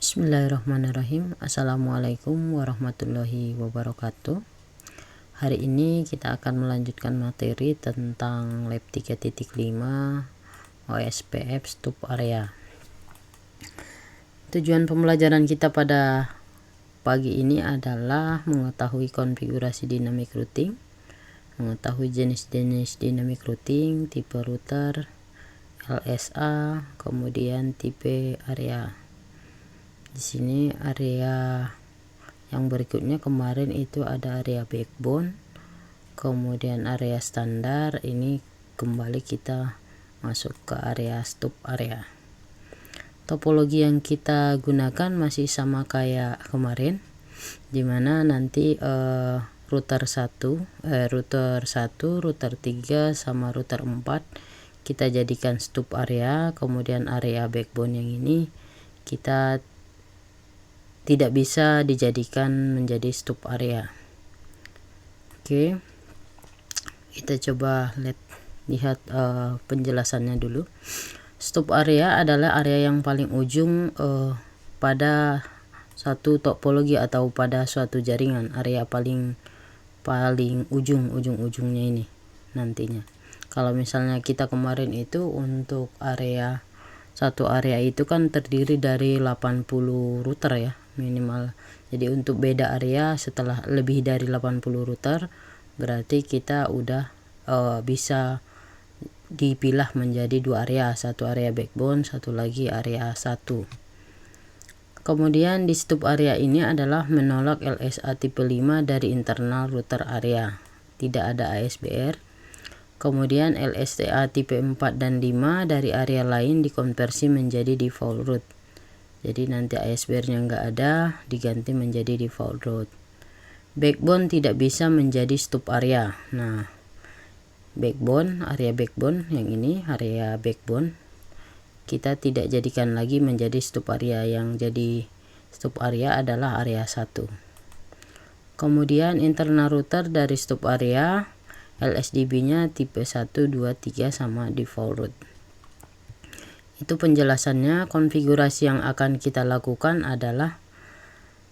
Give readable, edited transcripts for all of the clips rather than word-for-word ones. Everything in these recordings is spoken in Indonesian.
Bismillahirrahmanirrahim. Assalamualaikum warahmatullahi wabarakatuh. Hari ini kita akan melanjutkan materi tentang lab 3.5 OSPF Stup Area. Tujuan pembelajaran kita pada pagi ini adalah mengetahui konfigurasi dynamic routing, mengetahui jenis-jenis dynamic routing, tipe router, LSA, kemudian tipe area. Di sini area yang berikutnya kemarin itu ada area backbone, kemudian area standar. Ini kembali kita masuk ke area stup area. Topologi yang kita gunakan masih sama kayak kemarin, dimana nanti router 1, router 3 sama router 4 kita jadikan stup area, kemudian area backbone yang ini kita tidak bisa dijadikan menjadi stup area. Oke, kita coba lihat penjelasannya dulu. Stup area adalah area yang paling ujung pada satu topologi atau pada suatu jaringan. Area paling ujung-ujungnya ini nantinya. Kalau misalnya kita kemarin itu untuk satu area itu kan terdiri dari 80 router ya minimal. Jadi untuk beda area setelah lebih dari 80 router berarti kita udah bisa dipilah menjadi dua area, satu area backbone, satu lagi area 1. Kemudian di stup area ini adalah menolak LSA tipe 5 dari internal router area, tidak ada ASBR. Kemudian LSTA tipe 4 dan 5 dari area lain dikonversi menjadi default route. Jadi nanti ASBR-nya nggak ada, diganti menjadi default route. Backbone tidak bisa menjadi stup area. Nah, area backbone yang ini, area backbone kita tidak jadikan lagi menjadi stup area. Yang jadi stup area adalah area 1. Kemudian internal router dari stup area, LSDB-nya tipe 1, 2, 3 sama default route. Itu penjelasannya. Konfigurasi yang akan kita lakukan adalah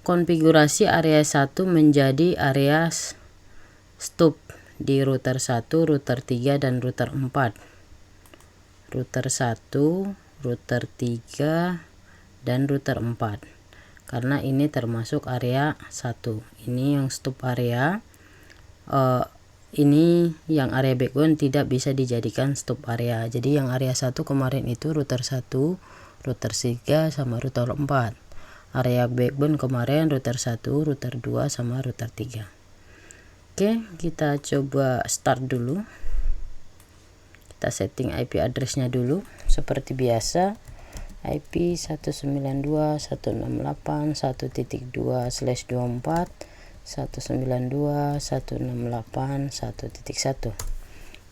konfigurasi area 1 menjadi area stup di router 1, router 3 dan router 4. Router 1, router 3 dan router 4. Karena ini termasuk area 1. Ini yang stup area. Ini yang area backbone tidak bisa dijadikan stup area. Jadi yang area 1 kemarin itu router 1, router 3 sama router 4. Area backbone kemarin router 1, router 2 sama router 3. Oke, kita coba start dulu. Kita setting IP address-nya dulu seperti biasa. IP 192.168.1.2/24 192.168.1.1.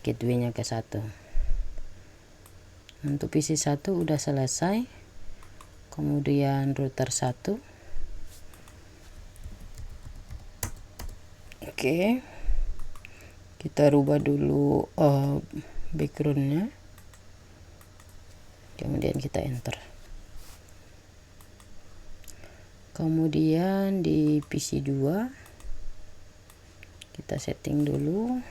gateway-nya ke 1. Untuk PC 1 udah selesai. Kemudian router 1. Oke. Kita rubah dulu background-nya. Kemudian kita enter. Kemudian di PC 2 kita setting dulu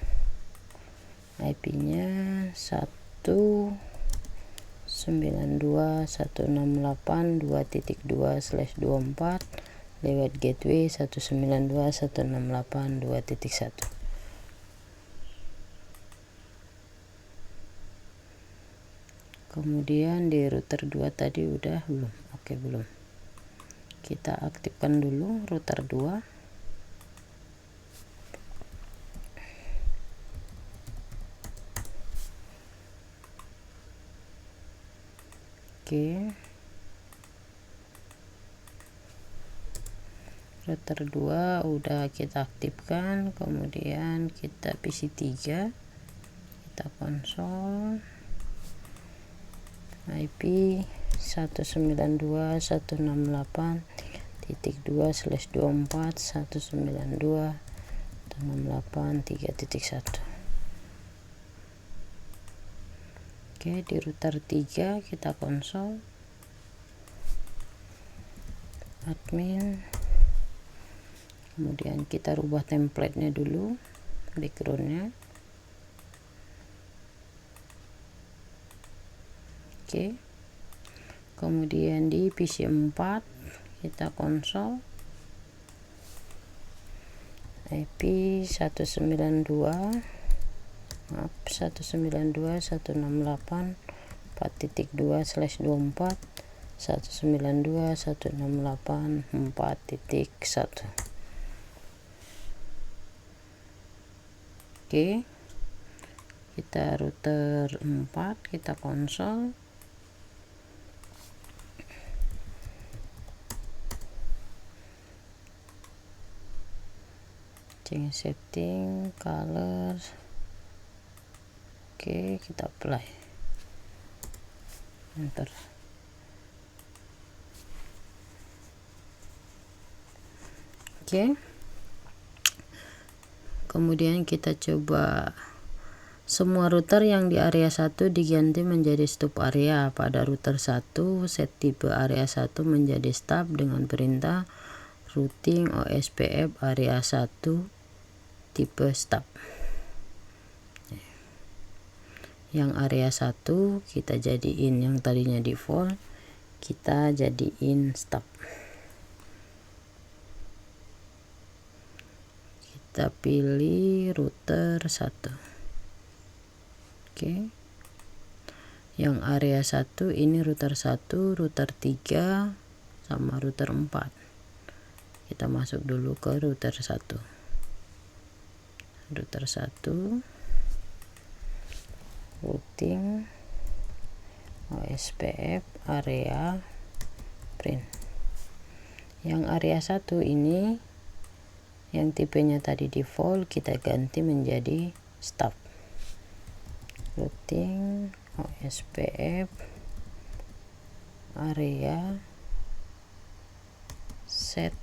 IP-nya 192.168.2.2/24 lewat gateway 192.168.2.1. Kemudian di router 2 tadi udah belum? Oke, belum. Kita aktifkan dulu router 2. Oke. Router 2 udah kita aktifkan. Kemudian kita PC 3, kita konsol IP 192.168.2/24 192.168.3.1. Oke, di router 3 kita konsol admin, kemudian kita rubah template-nya dulu, background-nya. Oke, kemudian di PC 4 kita konsol IP 192.168.4.2/24 192.168.4.1. Oke, kita router 4, kita konsol. Change setting, color. Oke, kita apply, enter. Oke, kemudian kita coba semua router yang di area 1 diganti menjadi stop area. Pada router 1, set tipe area 1 menjadi stop dengan perintah routing OSPF area 1 tipe stop. Yang area 1 kita jadiin, yang tadinya default kita jadiin stop. Kita pilih router 1. Oke, yang area 1 ini router 1, router 3 sama router 4. Kita masuk dulu ke router 1. Router 1 routing OSPF area print. Yang area 1 ini yang tipenya tadi default kita ganti menjadi stop. Routing OSPF area set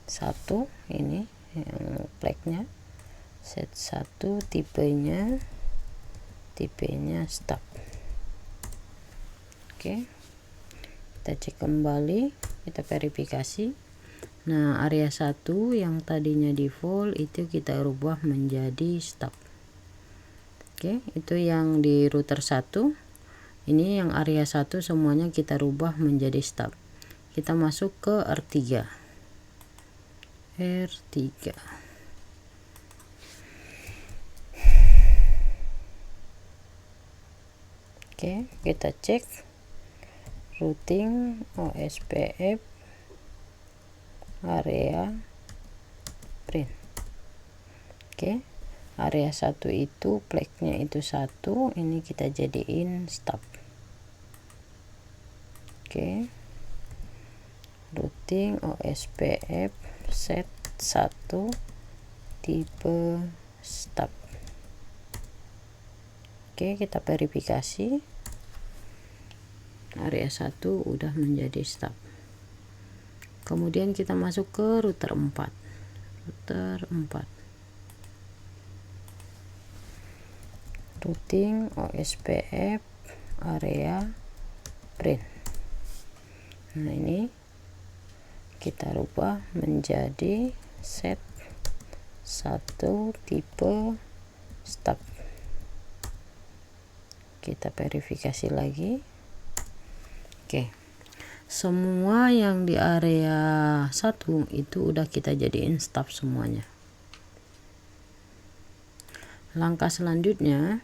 1, ini yang flagnya set 1, tipenya stop. Oke, kita cek kembali, kita verifikasi. Nah, area 1 yang tadinya default itu kita rubah menjadi stop. Oke, itu yang di router 1. Ini yang area 1 semuanya kita rubah menjadi stop. Kita masuk ke R3. Oke, kita cek routing OSPF area print. Oke, area 1 itu flagnya itu 1, ini kita jadiin stop. Oke, routing OSPF set 1 tipe stop. Oke, kita verifikasi. Area 1 udah menjadi stop. Kemudian kita masuk ke router 4. Router 4. Routing OSPF area print. Nah, ini kita rubah menjadi set 1 tipe stop. Kita verifikasi lagi. Oke, semua yang di area 1 itu udah kita jadiin stop semuanya. Langkah selanjutnya,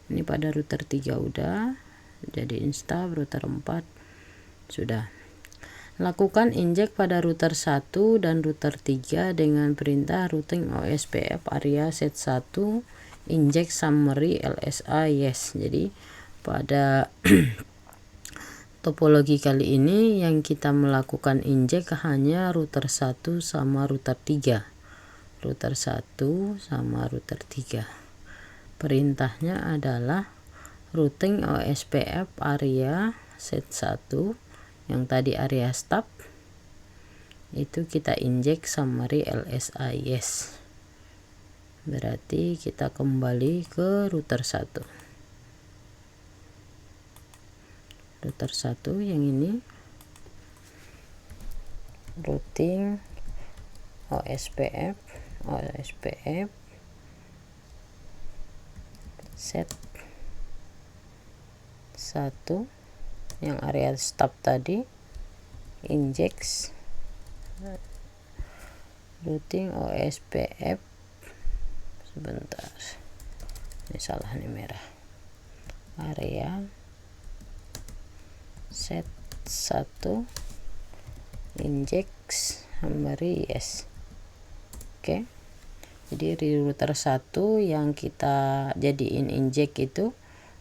ini pada router 3 udah jadiin stop, router 4 sudah. Lakukan inject pada router 1 dan router 3 dengan perintah routing OSPF area set 1 inject summary LSA yes. Jadi pada topologi kali ini yang kita melakukan inject hanya router 1 sama router 3. Router 1 sama router 3. Perintahnya adalah routing OSPF area set 1 yang tadi area stop itu kita inject summary LSA yes. Berarti kita kembali ke router 1. Router 1 yang ini routing OSPF set 1 yang area stop tadi, inject routing OSPF, sebentar ini salah nih, merah, area set 1 inject summary yes. Oke, jadi di router 1 yang kita jadiin inject itu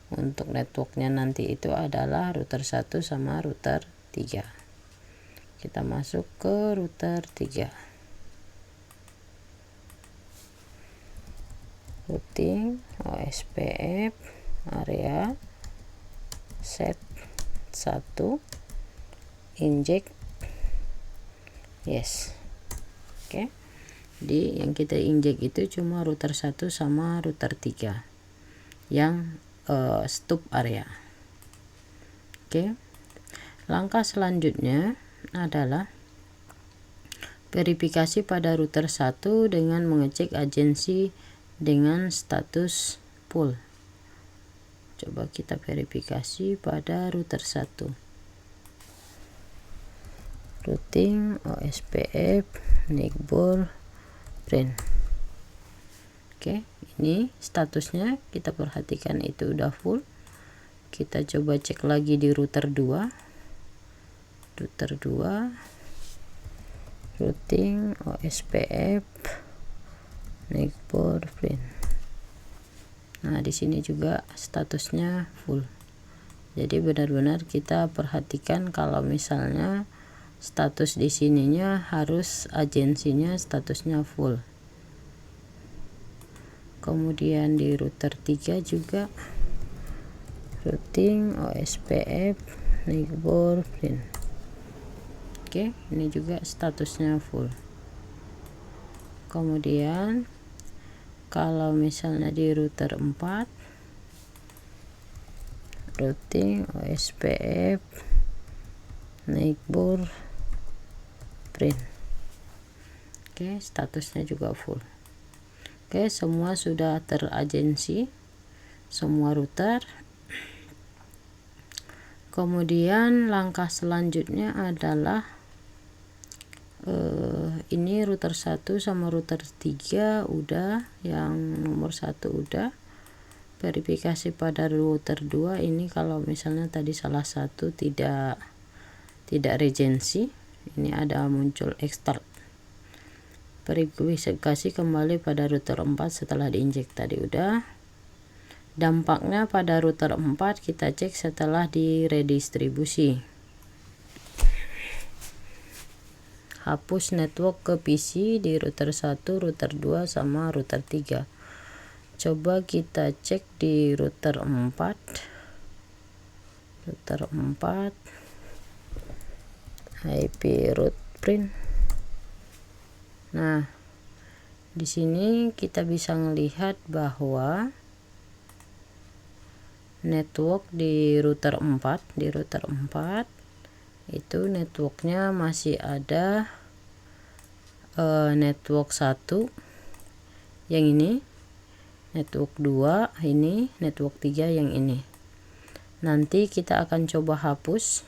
untuk networknya nanti itu adalah router 1 sama router 3. Kita masuk ke router 3, routing OSPF area set 1 inject yes. Oke, jadi yang kita inject itu cuma router 1 sama router 3 yang stop area. Oke, langkah selanjutnya adalah verifikasi pada router 1 dengan mengecek agensi dengan status full. Coba kita verifikasi pada router 1, routing OSPF neighbor friend. Oke, ini statusnya kita perhatikan itu udah full. Kita coba cek lagi di router 2, routing OSPF neighbor friend. Nah, di sini juga statusnya full. Jadi benar-benar kita perhatikan kalau misalnya status di sininya harus agensinya statusnya full. Kemudian di router 3 juga routing OSPF neighbor friend. Oke, ini juga statusnya full. Kemudian kalau misalnya di router 4 routing OSPF neighbor friend. Oke, statusnya juga full. Oke, semua sudah teragensi, semua router. Kemudian langkah selanjutnya adalah ini router 1 sama router 3 udah, yang nomor 1 udah. Verifikasi pada router 2 ini kalau misalnya tadi salah satu tidak regency, ini ada muncul extort. Verifikasi kembali pada router 4 setelah diinjek tadi udah. Dampaknya pada router 4 kita cek setelah diredistribusi. Hapus network ke PC di router 1, router 2 sama router 3. Coba kita cek di router 4. IP root print. Nah, di sini kita bisa melihat bahwa network di router 4 itu networknya masih ada network 1 yang ini, network 2 ini, network 3 yang ini. Nanti kita akan coba hapus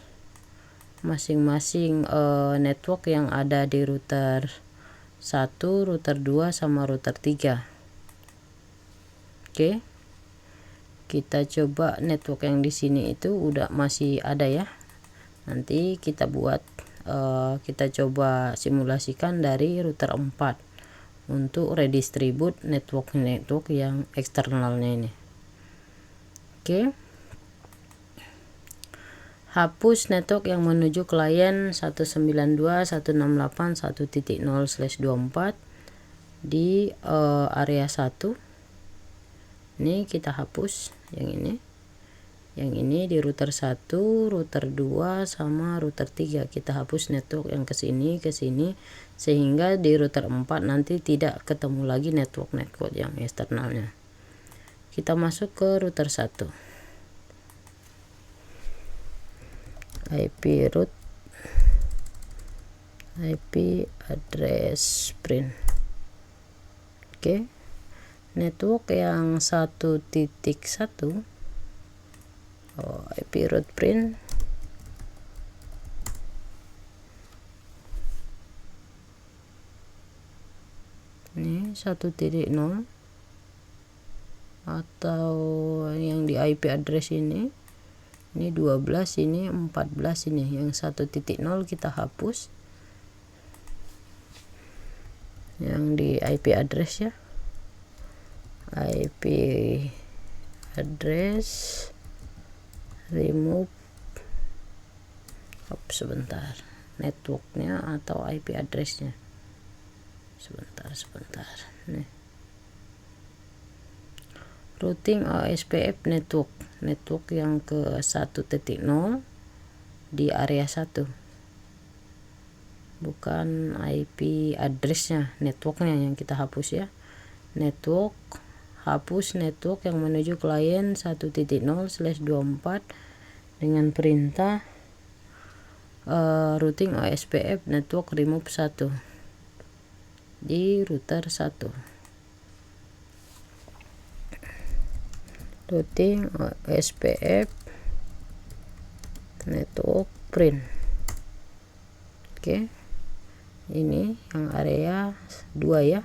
masing-masing network yang ada di router 1, router 2 sama router 3. Oke, kita coba network yang di sini itu udah masih ada ya. Nanti kita buat kita coba simulasikan dari router 4 untuk redistribute network yang eksternalnya ini. Oke, hapus network yang menuju klien 192.168.1.0/24 di area 1. Ini kita hapus yang ini di router 1, router 2 sama router 3. Kita hapus network yang ke sini sehingga di router 4 nanti tidak ketemu lagi network yang eksternalnya. Kita masuk ke router 1. IP root IP address print. Oke. Network yang 1.1 IP root print. Ini 1.0 atau yang di IP address ini 12, ini 14, ini yang 1.0 kita hapus yang di IP address ya. IP address remove sebentar, networknya atau IP addressnya, sebentar nih. Routing OSPF network yang ke 1.0 di area 1, bukan IP addressnya, networknya yang kita hapus ya. Network, hapus network yang menuju klien 1.0/24 dengan perintah routing OSPF network remove 1 di router 1. Routing OSPF network print. Oke. Ini yang area 2 ya.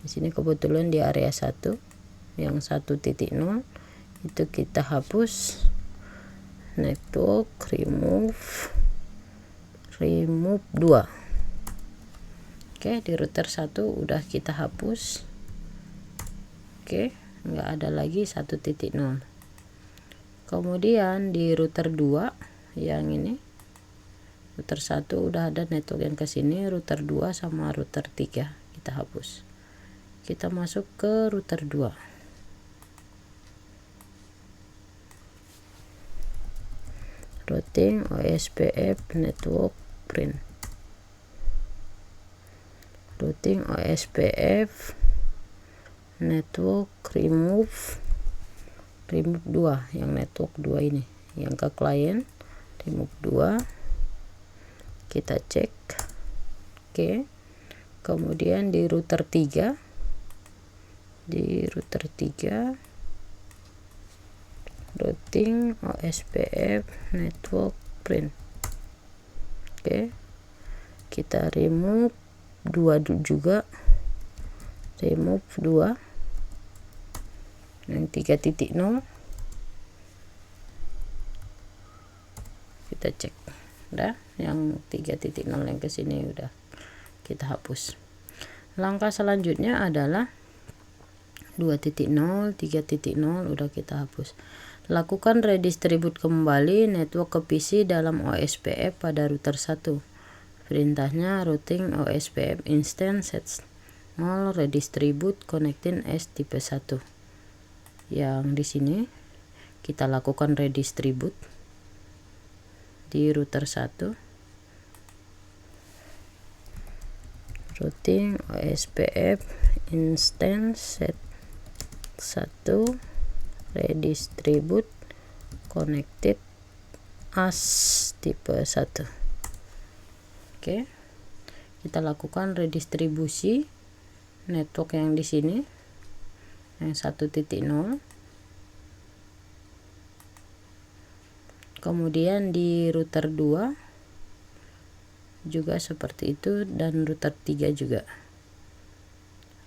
Di sini kebetulan di area 1 yang 1.0 itu kita hapus network remove 2. Oke, di router 1 udah kita hapus. Oke, nggak ada lagi 1.0. Kemudian di router 2 yang ini, router 1 udah ada network yang ke sini, router 2 sama router 3 kita hapus. Kita masuk ke router 2. Routing OSPF network print. Routing OSPF network remove 2, yang network 2 ini yang ke klien, remove 2. Kita cek. Oke. Kemudian di router 3 routing OSPF network print. Oke. Kita remove 2 juga, remove 2 yang 3.0. kita cek udah, yang 3.0 yang ke sini udah kita hapus. Langkah selanjutnya adalah 2.0, 3.0 udah kita hapus. Lakukan redistribute kembali network ke PC dalam OSPF pada router 1. Perintahnya routing OSPF instance set 0 redistribute connecting S tipe 1. Yang di sini kita lakukan redistribute di router 1. Routing OSPF instance set 1 redistribute connected as tipe 1. Oke, kita lakukan redistribusi network yang di sini yang 1.0. Kemudian di router 2 juga seperti itu, dan router 3 juga.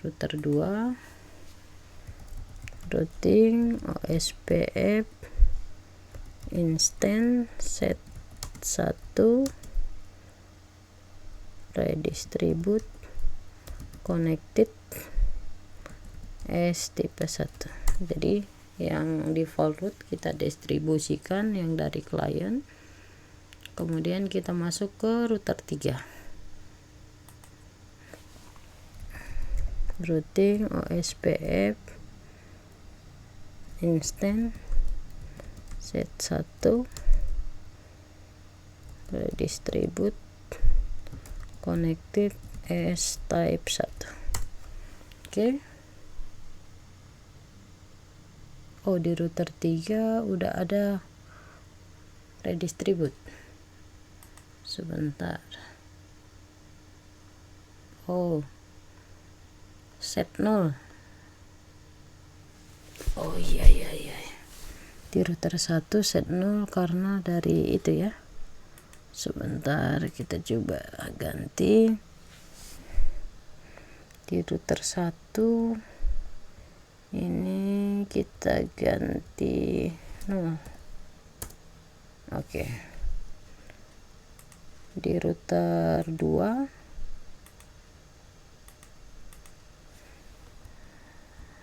Router 2 routing OSPF instance set 1 redistribute connected S tipe 1. Jadi yang default route kita distribusikan yang dari klien, kemudian kita masuk ke router 3. Routing OSPF instance set 1 redistribute connected S type 1. Oke. Oh, di router 3 udah ada redistribute. Sebentar. Oh, set 0. Oh iya, di router 1 set 0 karena dari itu ya. Sebentar, kita coba ganti di router 1 ini, kita ganti 0. Oke. Di router 2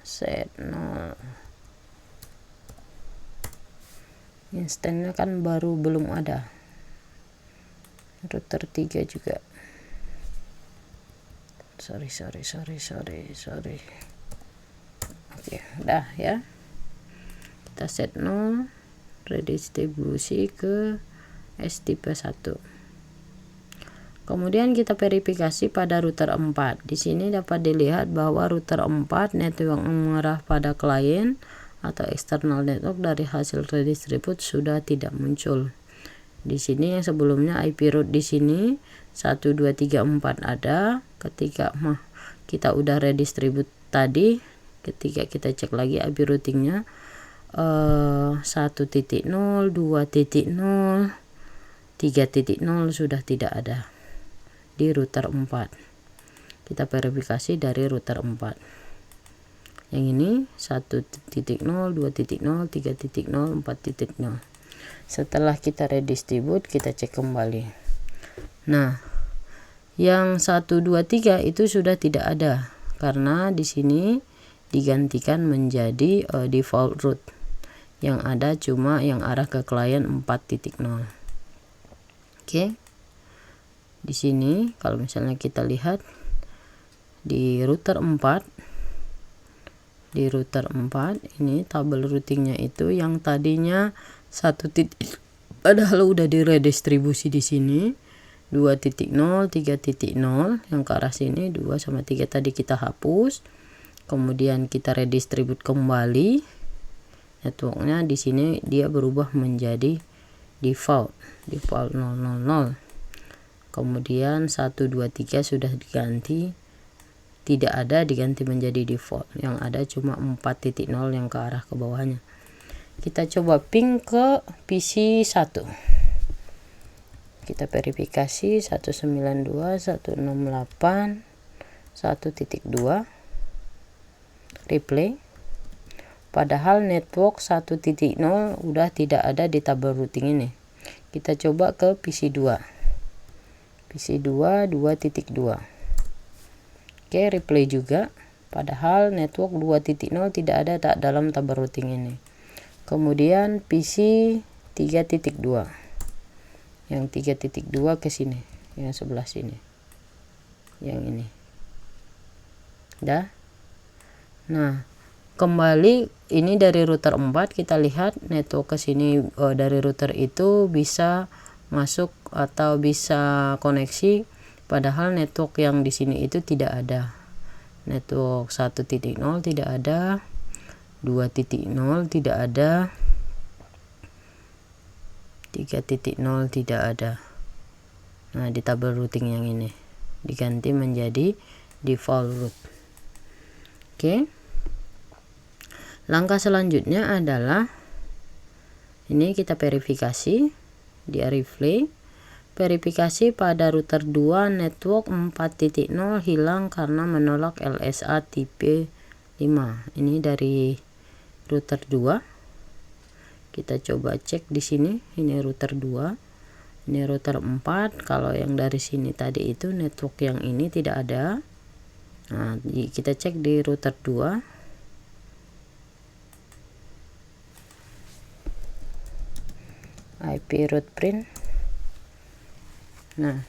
set 0. Instannya kan baru belum ada. Router 3 juga. Sorry. Oke, udah ya. Kita set 0, redistribusi ke S-tipe 1. Kemudian kita verifikasi pada router 4. Di sini dapat dilihat bahwa router 4 network mengarah pada klien atau external network dari hasil redistribute sudah tidak muncul. Di sini yang sebelumnya IP root di sini 1 2 3 4 ada. Ketika kita udah redistribute tadi, ketika kita cek lagi IP routingnya 1.0, 2.0, 3.0 sudah tidak ada di router 4. Kita verifikasi dari router 4. Yang ini 1.0, 2.0, 3.0, 4.0. Setelah kita redistribute, kita cek kembali. Nah, yang 1, 2, 3 itu sudah tidak ada karena di sini digantikan menjadi default route. Yang ada cuma yang arah ke klien 4.0. Oke. Di sini kalau misalnya kita lihat di router 4 ini tabel routingnya itu yang tadinya 1 titik padahal udah diredistribusi di sini 2.0, 3.0 yang ke arah sini 2 sama 3 tadi kita hapus. Kemudian kita redistribute kembali networknya, di sini dia berubah menjadi default 000. Kemudian 1 2 3 sudah diganti, tidak ada, diganti menjadi default. Yang ada cuma 4.0 yang ke arah ke bawahnya. Kita coba ping ke PC 1. Kita verifikasi 192.168.1.2 replay. Padahal network 1.0 udah tidak ada di tabel routing ini. Kita coba ke PC 2. PC 2 2.2. Oke, replay juga. Padahal network 2.0 tidak ada dalam tabel routing ini. Kemudian PC 3.2. Yang 3.2 ke sini, yang sebelah sini. Yang ini. Dah. Nah, kembali ini dari router 4 kita lihat network ke sini dari router itu bisa masuk atau bisa koneksi, padahal network yang di sini itu tidak ada. Network 1.0 tidak ada, 2.0 tidak ada, 3.0 tidak ada. Nah, di tabel routing yang ini diganti menjadi default route. Oke. Langkah selanjutnya adalah ini kita verifikasi di replay. Verifikasi pada router 2 network 4.0 hilang karena menolak LSA tipe 5. Ini dari router 2. Kita coba cek di sini. Ini router 2. Ini router 4. Kalau yang dari sini tadi itu network yang ini tidak ada. Nah, kita cek di router 2. IP route print. Nah,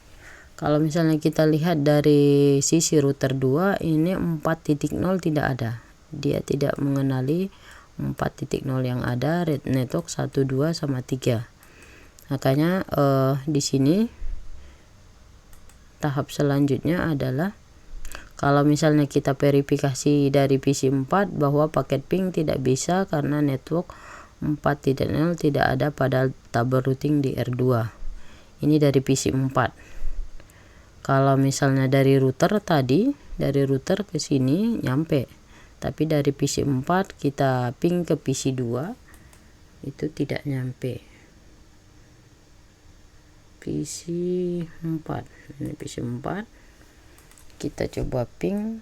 kalau misalnya kita lihat dari sisi router 2 ini 4.0 tidak ada. Dia tidak mengenali 4.0 yang ada, red network 1 2 sama 3. Makanya di sini tahap selanjutnya adalah kalau misalnya kita verifikasi dari PC 4 bahwa paket ping tidak bisa karena network 4.0 tidak ada pada tabel routing di R2. Ini dari PC 4. Kalau misalnya dari router tadi, dari router ke sini nyampe, tapi dari PC 4 kita ping ke PC 2 itu tidak nyampe. PC 4, ini PC 4, kita coba ping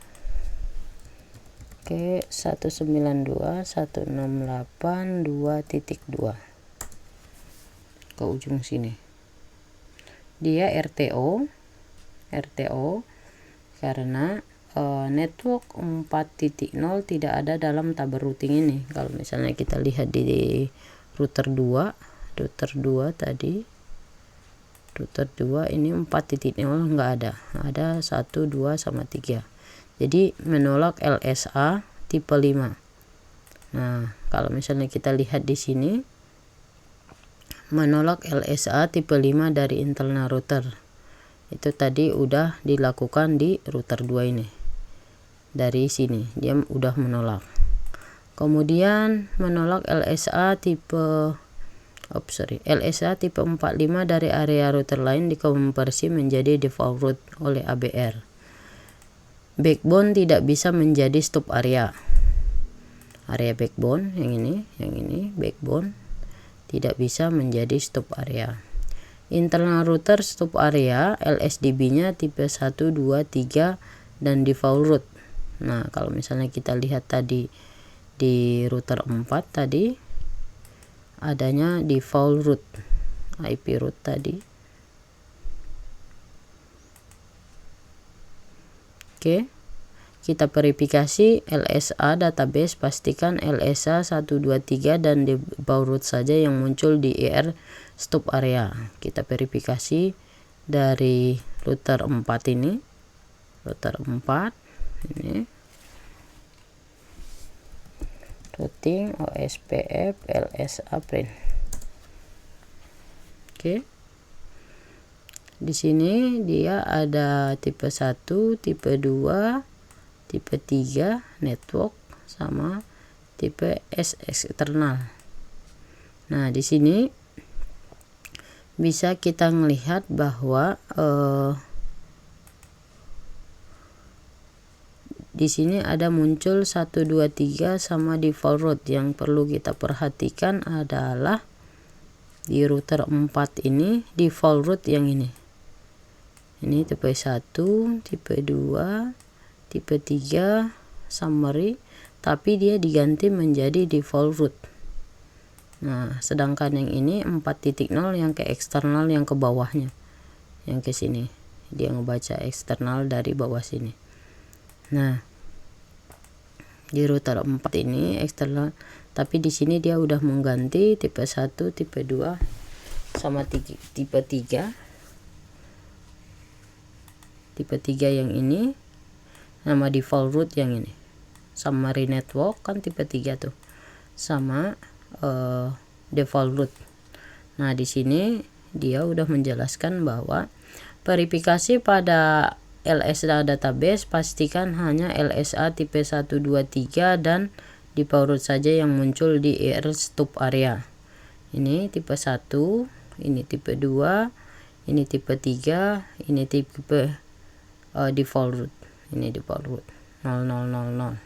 ke 192.168.2.2 ke ujung sini. Dia RTO karena network 4.0 tidak ada dalam tabel routing ini. Kalau misalnya kita lihat di router 2 tadi, router 2 ini 4.0 enggak ada 1, 2 sama 3. Jadi menolak LSA tipe 5. Nah, kalau misalnya kita lihat di sini menolak LSA tipe 5 dari internal router. Itu tadi udah dilakukan di router 2 ini. Dari sini dia udah menolak. Kemudian menolak LSA tipe 45 dari area router lain dikonversi menjadi default route oleh ABR. Backbone tidak bisa menjadi stop area. Area backbone yang ini backbone tidak bisa menjadi stop area. Internal router stop area LSDB-nya tipe 1, 2, 3 dan default route. Nah, kalau misalnya kita lihat tadi di router 4 tadi adanya default route, IP route tadi. Oke. Kita verifikasi LSA database, pastikan LSA 123 dan default route saja yang muncul di ER stop area. Kita verifikasi dari router 4 ini. Router 4 ini. Routing OSPF LSA print. Oke. Di sini dia ada tipe 1, tipe 2, tipe 3 network sama tipe S eksternal. Nah, di sini bisa kita melihat bahwa di sini ada muncul 1, 2, 3 sama default route. Yang perlu kita perhatikan adalah di router 4 ini default route yang ini. Ini tipe 1, tipe 2, tipe 3 summary, tapi dia diganti menjadi default route. Nah, sedangkan yang ini 4.0 yang ke eksternal, yang ke bawahnya, yang ke sini dia ngebaca eksternal dari bawah sini. Nah, di router 4 ini eksternal, tapi di sini dia udah mengganti tipe 1, tipe 2 sama tipe 3. Tipe 3 yang ini nama default route yang ini. Summary network kan tipe 3 tuh. Sama default route. Nah, di sini dia udah menjelaskan bahwa verifikasi pada LSA database, pastikan hanya LSA tipe 1, 2, 3 dan default route saja yang muncul di ER stop area. Ini tipe 1, ini tipe 2, ini tipe 3, ini tipe default route. Ini default route 0000.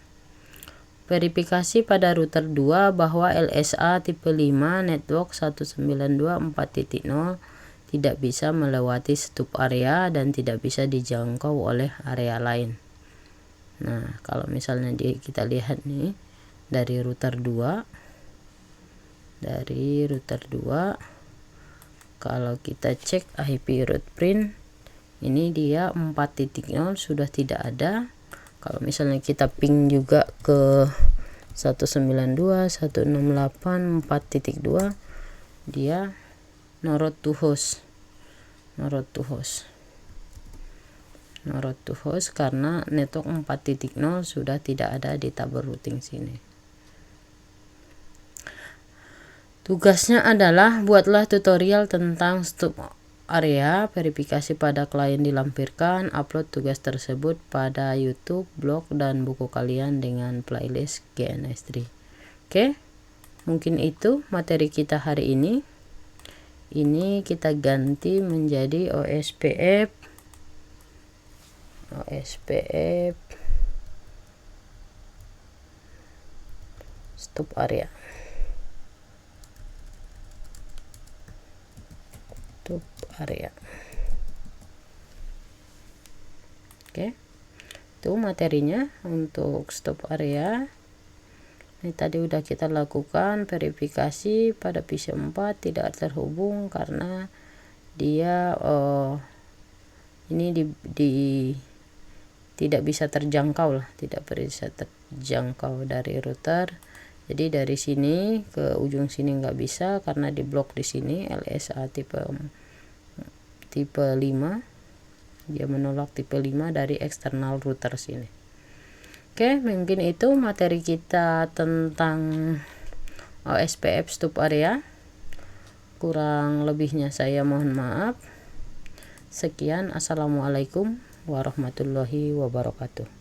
Verifikasi pada router 2 bahwa LSA tipe 5 network 192.4.0 tidak bisa melewati stop area dan tidak bisa dijangkau oleh area lain. Nah, kalau misalnya kita lihat nih dari router 2, kalau kita cek IP route print, ini dia 4.0 sudah tidak ada. Kalau misalnya kita ping juga ke 192.168.4.2, dia no route to host karena network 4.0 sudah tidak ada di tabel routing sini. Tugasnya adalah buatlah tutorial tentang stop area, verifikasi pada klien dilampirkan, upload tugas tersebut pada YouTube, blog, dan buku kalian dengan playlist GNS3. Oke, mungkin itu materi kita hari ini. Ini kita ganti menjadi OSPF OSPF stop area. Oke, itu materinya untuk stop area. Ini tadi udah kita lakukan verifikasi pada PC 4 tidak terhubung karena dia ini tidak bisa terjangkau lah, tidak bisa terjangkau dari router. Jadi dari sini ke ujung sini nggak bisa karena diblok di sini LSA tipe 5. Dia menolak tipe 5 dari eksternal router sini. Oke, mungkin itu materi kita tentang OSPF stop area. Kurang lebihnya saya mohon maaf. Sekian, assalamualaikum warahmatullahi wabarakatuh.